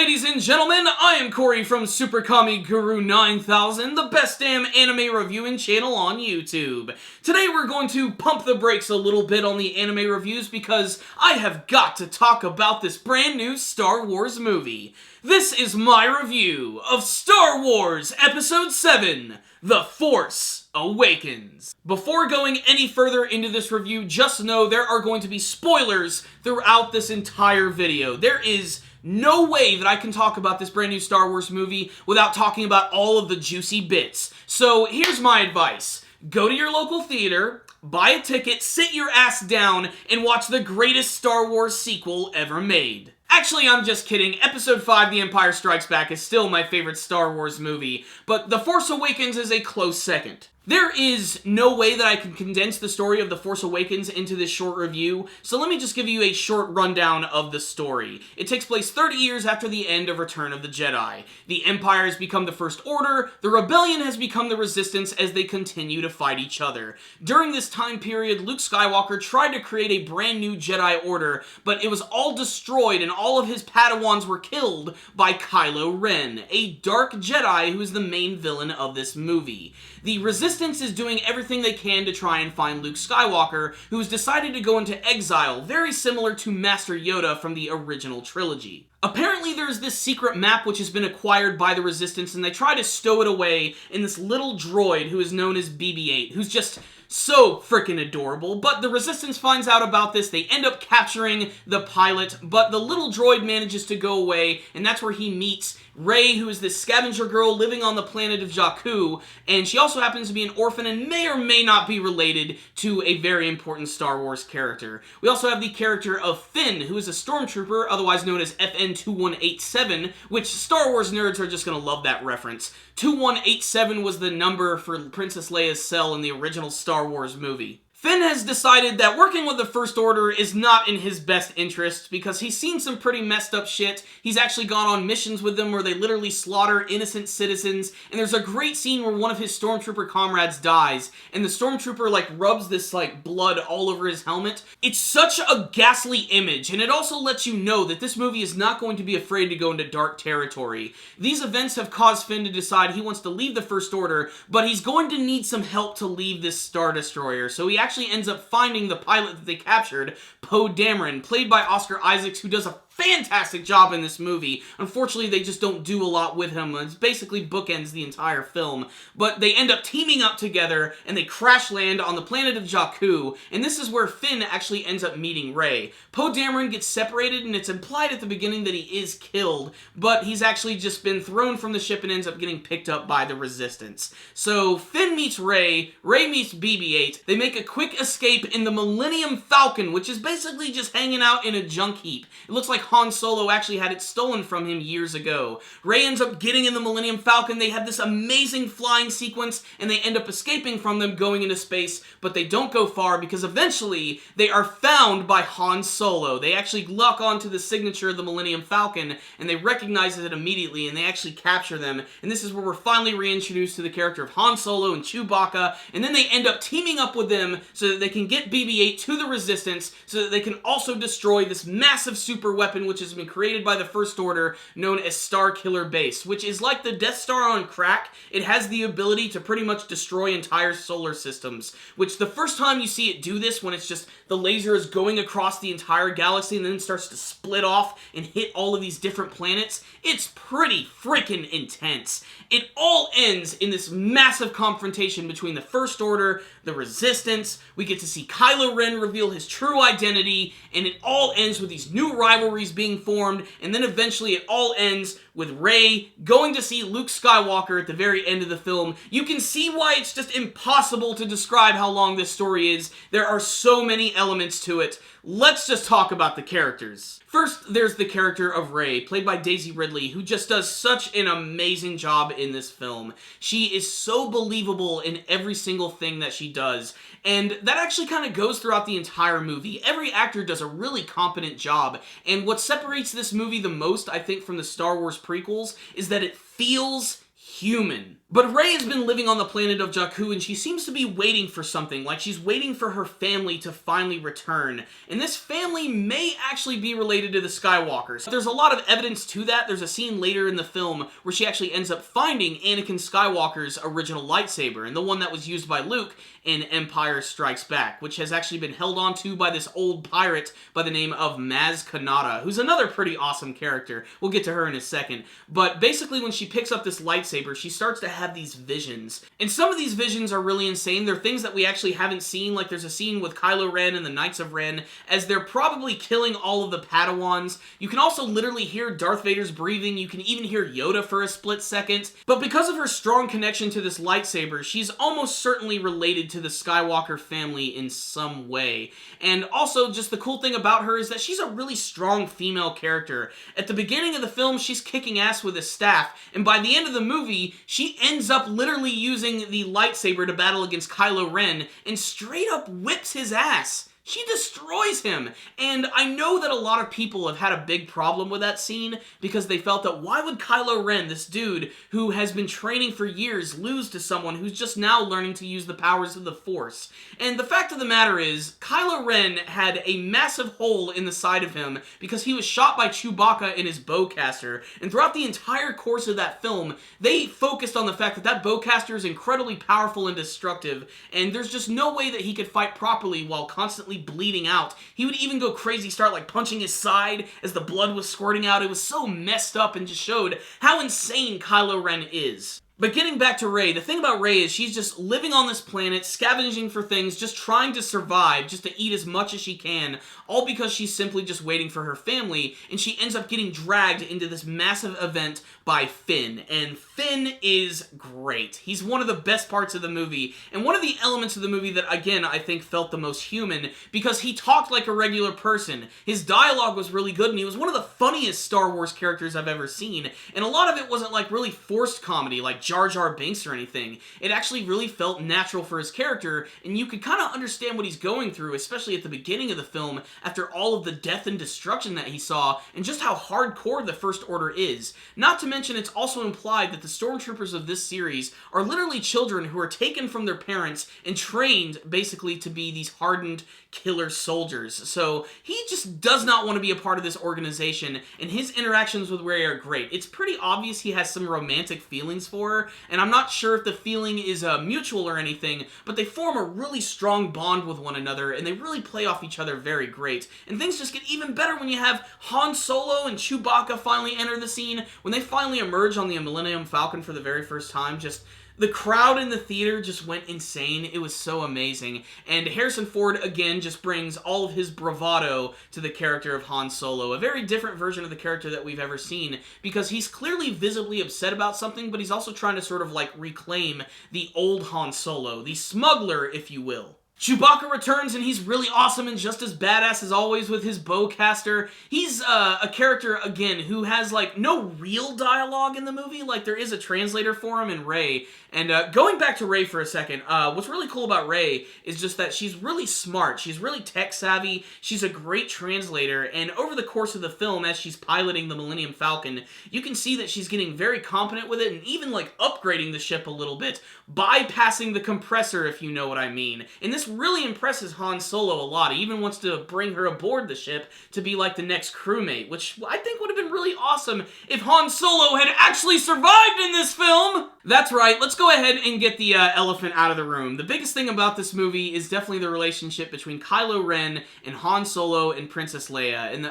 Ladies and gentlemen, I am Corey from Super Kami Guru 9000, the best damn anime reviewing channel on YouTube. Today we're going to pump the brakes a little bit on the anime reviews because I have got to talk about this brand new Star Wars movie. This is my review of Star Wars Episode 7, The Force Awakens. Before going any further into this review, just know there are going to be spoilers throughout this entire video. There is no way that I can talk about this brand new Star Wars movie without talking about all of the juicy bits. So here's my advice. Go to your local theater, buy a ticket, sit your ass down, and watch the greatest Star Wars sequel ever made. Actually, I'm just kidding. Episode 5, The Empire Strikes Back, is still my favorite Star Wars movie, but The Force Awakens is a close second. There is no way that I can condense the story of The Force Awakens into this short review, so let me just give you a short rundown of the story. It takes place 30 years after the end of Return of the Jedi. The Empire has become the First Order, the Rebellion has become the Resistance as they continue to fight each other. During this time period, Luke Skywalker tried to create a brand new Jedi Order, but it was all destroyed and all of his Padawans were killed by Kylo Ren, a dark Jedi who is the main villain of this movie. The Resistance is doing everything they can to try and find Luke Skywalker, who's decided to go into exile, very similar to Master Yoda from the original trilogy. Apparently there's this secret map which has been acquired by the Resistance, and they try to stow it away in this little droid who is known as BB-8, who's just so freaking adorable. But the Resistance finds out about this, they end up capturing the pilot, but the little droid manages to go away, and that's where he meets Rey, who is this scavenger girl living on the planet of Jakku, and she also happens to be an orphan and may or may not be related to a very important Star Wars character. We also have the character of Finn, who is a stormtrooper, otherwise known as FN-2187, which Star Wars nerds are just gonna love that reference. 2187 was the number for Princess Leia's cell in the original Star Wars movie. Finn has decided that working with the First Order is not in his best interest because he's seen some pretty messed up shit. He's actually gone on missions with them where they literally slaughter innocent citizens, and there's a great scene where one of his stormtrooper comrades dies, and the stormtrooper rubs this blood all over his helmet. It's such a ghastly image, and it also lets you know that this movie is not going to be afraid to go into dark territory. These events have caused Finn to decide he wants to leave the First Order, but he's going to need some help to leave this Star Destroyer, so he actually ends up finding the pilot that they captured, Poe Dameron, played by Oscar Isaacs, who does a fantastic job in this movie. Unfortunately, they just don't do a lot with him. It's basically bookends the entire film. But they end up teaming up together, and they crash land on the planet of Jakku, and this is where Finn actually ends up meeting Rey. Poe Dameron gets separated, and it's implied at the beginning that he is killed, but he's actually just been thrown from the ship and ends up getting picked up by the Resistance. So Finn meets Rey meets BB-8, they make a quick escape in the Millennium Falcon, which is basically just hanging out in a junk heap. It looks like Han Solo actually had it stolen from him years ago. Rey ends up getting in the Millennium Falcon, they have this amazing flying sequence, and they end up escaping from them going into space, but they don't go far because eventually they are found by Han Solo. They actually lock onto the signature of the Millennium Falcon, and they recognize it immediately, and they actually capture them, and this is where we're finally reintroduced to the character of Han Solo and Chewbacca, and then they end up teaming up with them so that they can get BB-8 to the Resistance so that they can also destroy this massive super weapon which has been created by the First Order known as Starkiller Base, which is like the Death Star on crack. It has the ability to pretty much destroy entire solar systems, which the first time you see it do this, when it's just the laser is going across the entire galaxy and then it starts to split off and hit all of these different planets, it's pretty freaking intense. It all ends in this massive confrontation between the First Order, the Resistance. We get to see Kylo Ren reveal his true identity, and it all ends with these new rivalries being formed, and then eventually it all ends with Rey going to see Luke Skywalker at the very end of the film. You can see why it's just impossible to describe how long this story is. There are so many elements to it. Let's just talk about the characters. First, there's the character of Rey, played by Daisy Ridley, who just does such an amazing job in this film. She is so believable in every single thing that she does, and that actually kind of goes throughout the entire movie. Every actor does a really competent job, and what separates this movie the most, I think, from the Star Wars prequels is that it feels human. But Rey has been living on the planet of Jakku, and she seems to be waiting for something, like she's waiting for her family to finally return. And this family may actually be related to the Skywalkers. There's a lot of evidence to that. There's a scene later in the film where she actually ends up finding Anakin Skywalker's original lightsaber, and the one that was used by Luke in Empire Strikes Back, which has actually been held onto by this old pirate by the name of Maz Kanata, who's another pretty awesome character. We'll get to her in a second. But basically, when she picks up this lightsaber, she starts to have these visions. And some of these visions are really insane. They're things that we actually haven't seen. Like there's a scene with Kylo Ren and the Knights of Ren as they're probably killing all of the Padawans. You can also literally hear Darth Vader's breathing. You can even hear Yoda for a split second. But because of her strong connection to this lightsaber, she's almost certainly related to the Skywalker family in some way. And also, just the cool thing about her is that she's a really strong female character. At the beginning of the film, she's kicking ass with a staff, and by the end of the movie, she ends up literally using the lightsaber to battle against Kylo Ren and straight up whips his ass. She destroys him, and I know that a lot of people have had a big problem with that scene because they felt that why would Kylo Ren, this dude who has been training for years, lose to someone who's just now learning to use the powers of the Force? And the fact of the matter is, Kylo Ren had a massive hole in the side of him because he was shot by Chewbacca in his bowcaster, and throughout the entire course of that film, they focused on the fact that that bowcaster is incredibly powerful and destructive, and there's just no way that he could fight properly while constantly bleeding out. He would even go crazy, start like punching his side as the blood was squirting out. It was so messed up and just showed how insane Kylo Ren is. But getting back to Rey, the thing about Rey is she's just living on this planet, scavenging for things, just trying to survive, just to eat as much as she can, all because she's simply just waiting for her family, and she ends up getting dragged into this massive event by Finn. And Finn is great. He's one of the best parts of the movie, and one of the elements of the movie that, again, I think felt the most human, because he talked like a regular person. His dialogue was really good, and he was one of the funniest Star Wars characters I've ever seen, and a lot of it wasn't like really forced comedy, like Jar Jar Binks or anything. It actually really felt natural for his character, and you could kind of understand what he's going through, especially at the beginning of the film, after all of the death and destruction that he saw, and just how hardcore the First Order is. Not to mention, it's also implied that the stormtroopers of this series are literally children who are taken from their parents and trained, basically, to be these hardened killer soldiers. So he just does not want to be a part of this organization, and his interactions with Rey are great. It's pretty obvious he has some romantic feelings for her, and I'm not sure if the feeling is mutual or anything, but they form a really strong bond with one another, and they really play off each other very great. And things just get even better when you have Han Solo and Chewbacca finally enter the scene. When they finally emerge on the Millennium Falcon for the very first time, just the crowd in the theater just went insane. It was so amazing. And Harrison Ford, again, just brings all of his bravado to the character of Han Solo. A very different version of the character that we've ever seen, because he's clearly visibly upset about something, but he's also trying to sort of like reclaim the old Han Solo, the smuggler, if you will. Chewbacca returns, and he's really awesome and just as badass as always with his bowcaster. He's a character, again, who has, like, no real dialogue in the movie. Like, there is a translator for him in Rey. And going back to Rey for a second, what's really cool about Rey is just that she's really smart. She's really tech-savvy. She's a great translator. And over the course of the film, as she's piloting the Millennium Falcon, you can see that she's getting very competent with it and even, like, upgrading the ship a little bit, bypassing the compressor, if you know what I mean. And this really impresses Han Solo a lot. He even wants to bring her aboard the ship to be like the next crewmate, which I think would have been really awesome if Han Solo had actually survived in this film! That's right, let's go ahead and get the elephant out of the room. The biggest thing about this movie is definitely the relationship between Kylo Ren and Han Solo and Princess Leia. And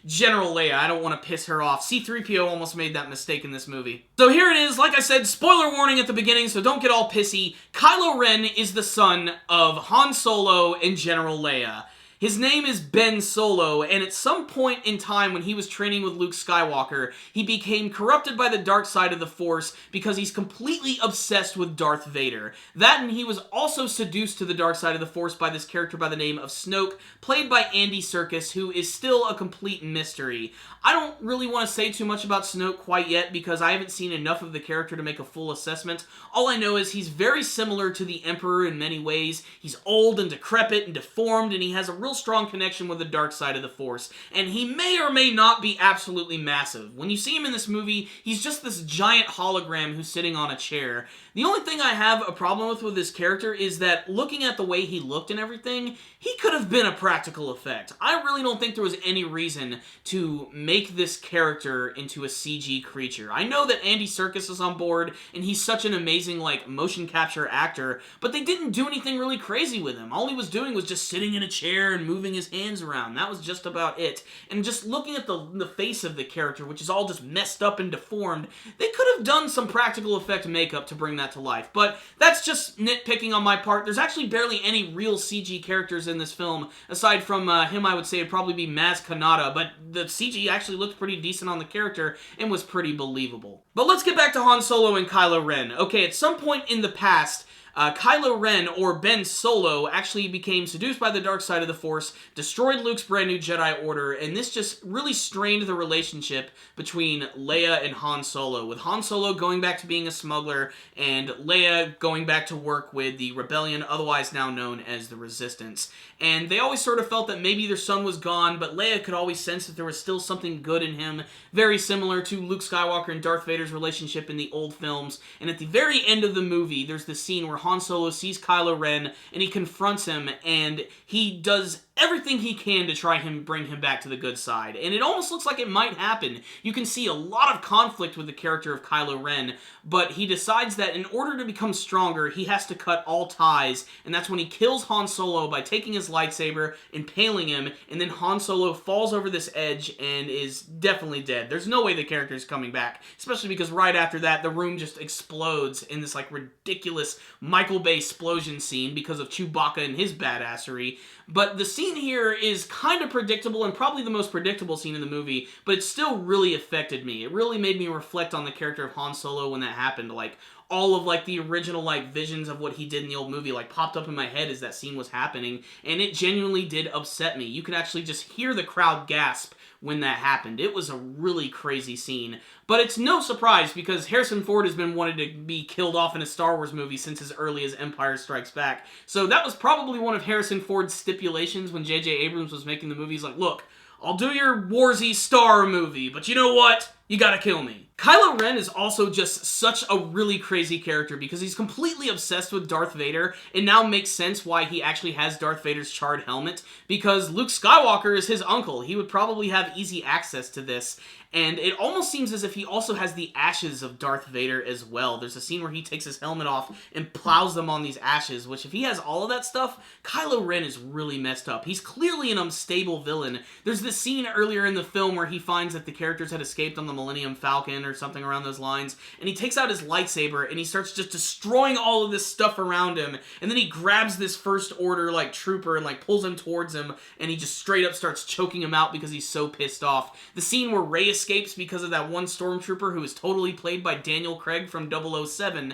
General Leia. I don't want to piss her off. C-3PO almost made that mistake in this movie. So here it is. Like I said, spoiler warning at the beginning, so don't get all pissy. Kylo Ren is the son of Han Solo and General Leia. His name is Ben Solo, and at some point in time when he was training with Luke Skywalker, he became corrupted by the dark side of the Force because he's completely obsessed with Darth Vader. That, and he was also seduced to the dark side of the Force by this character by the name of Snoke, played by Andy Serkis, who is still a complete mystery. I don't really want to say too much about Snoke quite yet because I haven't seen enough of the character to make a full assessment. All I know is he's very similar to the Emperor in many ways. He's old and decrepit and deformed, and he has a really real strong connection with the dark side of the Force, and he may or may not be absolutely massive. When you see him in this movie, he's just this giant hologram who's sitting on a chair. The only thing I have a problem with this character is that looking at the way he looked and everything, he could have been a practical effect. I really don't think there was any reason to make this character into a CG creature. I know that Andy Serkis is on board, and he's such an amazing, like, motion capture actor, but they didn't do anything really crazy with him. All he was doing was just sitting in a chair and moving his hands around. That was just about it. And just looking at the face of the character, which is all just messed up and deformed, they could have done some practical effect makeup to bring that to life. But that's just nitpicking on my part. There's actually barely any real CG characters in this film. Aside from him, I would say it'd probably be Maz Kanata, but the CG actually looked pretty decent on the character and was pretty believable. But let's get back to Han Solo and Kylo Ren. Okay, at some point in the past, Kylo Ren, or Ben Solo, actually became seduced by the dark side of the Force, destroyed Luke's brand new Jedi Order, and this just really strained the relationship between Leia and Han Solo, with Han Solo going back to being a smuggler, and Leia going back to work with the Rebellion, otherwise now known as the Resistance. And they always sort of felt that maybe their son was gone, but Leia could always sense that there was still something good in him, very similar to Luke Skywalker and Darth Vader's relationship in the old films. And at the very end of the movie, there's this scene where Han Solo sees Kylo Ren, and he confronts him, and he does everything he can to try and bring him back to the good side. And it almost looks like it might happen. You can see a lot of conflict with the character of Kylo Ren, but he decides that in order to become stronger, he has to cut all ties, and that's when he kills Han Solo by taking his lightsaber, impaling him, and then Han Solo falls over this edge and is definitely dead. There's no way the character is coming back, especially because right after that, the room just explodes in this like ridiculous Michael Bay explosion scene because of Chewbacca and his badassery. But the scene here is kind of predictable, and probably the most predictable scene in the movie, but it still really affected me. It really made me reflect on the character of Han Solo when that happened. Like, all of, like, the original, like, visions of what he did in the old movie, like, popped up in my head as that scene was happening, and it genuinely did upset me. You could actually just hear the crowd gasp when that happened. It was a really crazy scene. But it's no surprise, because Harrison Ford has been wanted to be killed off in a Star Wars movie since as early as Empire Strikes Back. So that was probably one of Harrison Ford's stipulations when J.J. Abrams was making the movies. Like, look, I'll do your Warsy Star movie, but you know what? You gotta kill me. Kylo Ren is also just such a really crazy character because he's completely obsessed with Darth Vader. It now makes sense why he actually has Darth Vader's charred helmet, because Luke Skywalker is his uncle. He would probably have easy access to this, and it almost seems as if he also has the ashes of Darth Vader as well. There's a scene where he takes his helmet off and plows them on these ashes, which if he has all of that stuff, Kylo Ren is really messed up. He's clearly an unstable villain. There's this scene earlier in the film where he finds that the characters had escaped on the Millennium Falcon or something around those lines, and he takes out his lightsaber and he starts just destroying all of this stuff around him, and then he grabs this First Order like trooper and like pulls him towards him, and he just straight up starts choking him out because he's so pissed off. The scene where Rey escapes because of that one stormtrooper who is totally played by Daniel Craig from 007,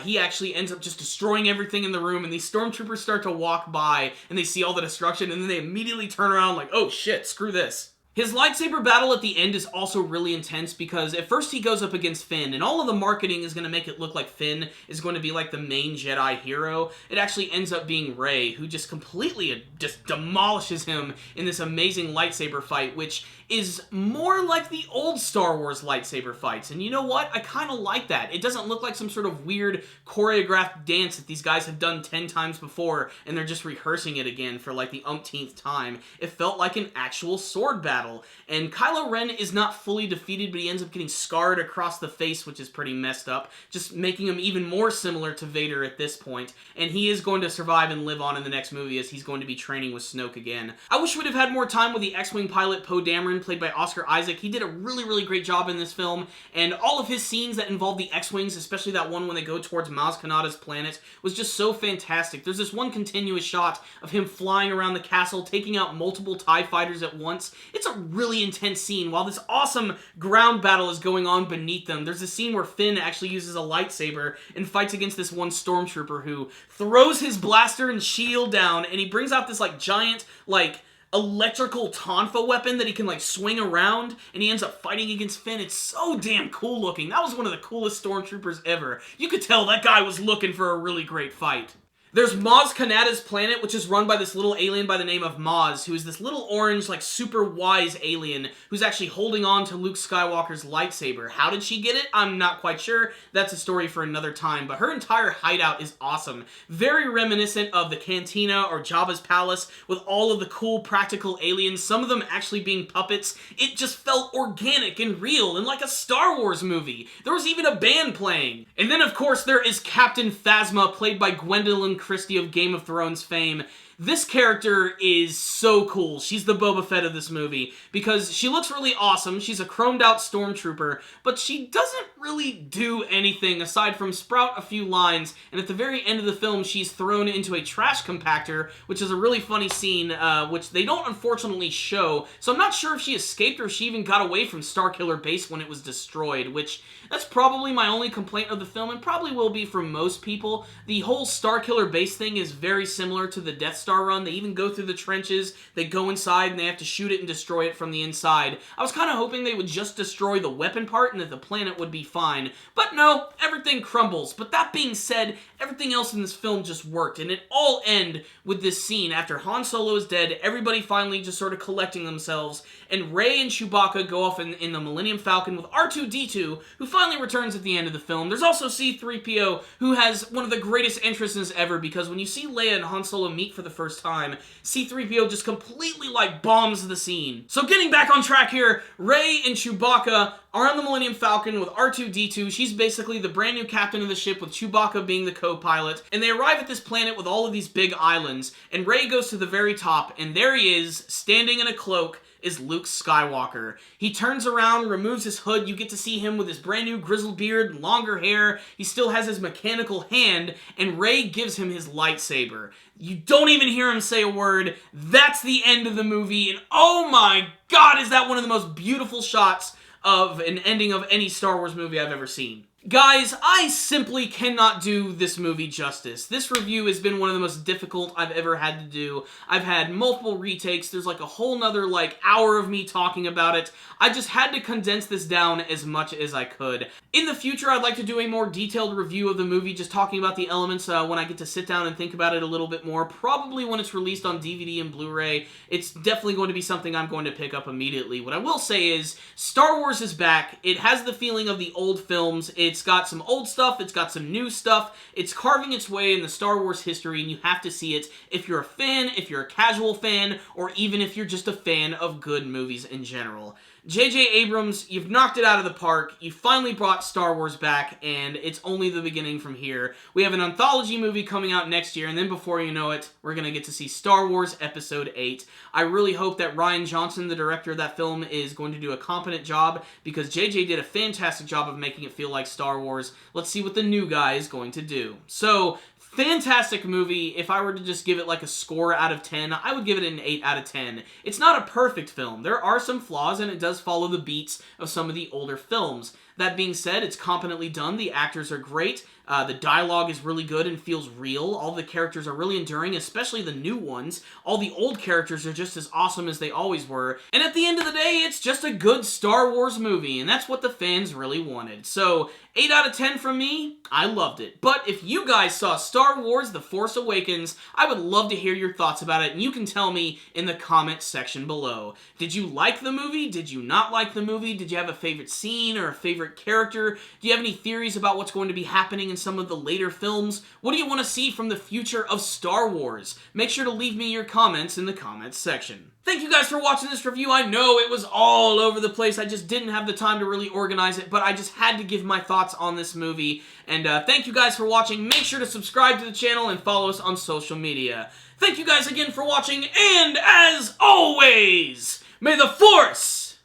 he actually ends up just destroying everything in the room, and these stormtroopers start to walk by and they see all the destruction, and then they immediately turn around like, oh shit, screw this. His lightsaber battle at the end is also really intense because at first he goes up against Finn, and all of the marketing is going to make it look like Finn is going to be like the main Jedi hero. It actually ends up being Rey, who just completely just demolishes him in this amazing lightsaber fight, which is more like the old Star Wars lightsaber fights. And you know what? I kind of like that. It doesn't look like some sort of weird choreographed dance that these guys have done 10 times before and they're just rehearsing it again for like the umpteenth time. It felt like an actual sword battle. And Kylo Ren is not fully defeated, but he ends up getting scarred across the face, which is pretty messed up, just making him even more similar to Vader at this point. And he is going to survive and live on in the next movie as he's going to be training with Snoke again. I wish we'd have had more time with the X-Wing pilot Poe Dameron, played by Oscar Isaac. He did a really, really great job in this film, and all of his scenes that involve the X-Wings, especially that one when they go towards Maz Kanata's planet, was just so fantastic. There's this one continuous shot of him flying around the castle, taking out multiple TIE fighters at once. It's a really intense scene. While this awesome ground battle is going on beneath them, there's a scene where Finn actually uses a lightsaber and fights against this one stormtrooper who throws his blaster and shield down, and he brings out this like giant like electrical tonfa weapon that he can like swing around, and he ends up fighting against Finn. It's so damn cool looking. That was one of the coolest stormtroopers ever. You could tell that guy was looking for a really great fight. There's Maz Kanata's planet, which is run by this little alien by the name of Maz, who is this little orange, like, super wise alien who's actually holding on to Luke Skywalker's lightsaber. How did she get it? I'm not quite sure. That's a story for another time, but her entire hideout is awesome. Very reminiscent of the Cantina or Jabba's palace, with all of the cool practical aliens, some of them actually being puppets. It just felt organic and real and like a Star Wars movie. There was even a band playing. And then, of course, there is Captain Phasma, played by Gwendolyn Christie of Game of Thrones fame. This character is so cool. She's the Boba Fett of this movie because she looks really awesome. She's a chromed out stormtrooper, but she doesn't really do anything aside from sprout a few lines, and at the very end of the film, she's thrown into a trash compactor, which is a really funny scene, which they don't unfortunately show, so I'm not sure if she escaped or if she even got away from Starkiller Base when it was destroyed, which that's probably my only complaint of the film, and probably will be for most people. The whole Starkiller Base thing is very similar to the Death Star run. They even go through the trenches, they go inside, and they have to shoot it and destroy it from the inside. I was kind of hoping they would just destroy the weapon part and that the planet would be fine. But no, everything crumbles. But that being said, everything else in this film just worked, and it all ends with this scene. After Han Solo is dead, everybody finally just sort of collecting themselves, and Rey and Chewbacca go off in the Millennium Falcon with R2-D2, who finally returns at the end of the film. There's also C-3PO, who has one of the greatest entrances ever, because when you see Leia and Han Solo meet for the first time, C-3PO just completely, like, bombs the scene. So getting back on track here, Rey and Chewbacca are on the Millennium Falcon with R2-D2. She's basically the brand new captain of the ship, with Chewbacca being the co-pilot, and they arrive at this planet with all of these big islands, and Rey goes to the very top, and there he is, standing in a cloak, is Luke Skywalker. He turns around, removes his hood, you get to see him with his brand new grizzled beard and longer hair, he still has his mechanical hand, and Rey gives him his lightsaber. You don't even hear him say a word. That's the end of the movie, and oh my god, is that one of the most beautiful shots of an ending of any Star Wars movie I've ever seen. Guys, I simply cannot do this movie justice. This review has been one of the most difficult I've ever had to do. I've had multiple retakes. There's like a whole nother hour of me talking about it. I just had to condense this down as much as I could. In the future, I'd like to do a more detailed review of the movie, just talking about the elements when I get to sit down and think about it a little bit more. Probably when it's released on DVD and Blu-ray. It's definitely going to be something I'm going to pick up immediately. What I will say is, Star Wars is back. It has the feeling of the old films. It's got some old stuff, it's got some new stuff, it's carving its way in the Star Wars history, and you have to see it if you're a fan, if you're a casual fan, or even if you're just a fan of good movies in general. J.J. Abrams, you've knocked it out of the park, you finally brought Star Wars back, and it's only the beginning from here. We have an anthology movie coming out next year, and then before you know it, we're gonna get to see Star Wars Episode 8. I really hope that Rian Johnson, the director of that film, is going to do a competent job, because J.J. did a fantastic job of making it feel like Star Wars. Let's see what the new guy is going to do. So, fantastic movie. If I were to just give it like a score out of 10, I would give it an 8 out of 10. It's not a perfect film. There are some flaws, and it does follow the beats of some of the older films. That being said, it's competently done. The actors are great. The dialogue is really good and feels real. All the characters are really enduring, especially the new ones. All the old characters are just as awesome as they always were. And at the end of the day, it's just a good Star Wars movie, and that's what the fans really wanted. So, 8 out of 10 from me, I loved it. But if you guys saw Star Wars The Force Awakens, I would love to hear your thoughts about it, and you can tell me in the comments section below. Did you like the movie? Did you not like the movie? Did you have a favorite scene or a favorite character? Do you have any theories about what's going to be happening in some of the later films? What do you want to see from the future of Star Wars? Make sure to leave me your comments in the comments section. Thank you guys for watching this review. I know it was all over the place. I just didn't have the time to really organize it, but I just had to give my thoughts on this movie. And thank you guys for watching. Make sure to subscribe to the channel and follow us on social media. Thank you guys again for watching, and as always, may the Force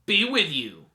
be with you.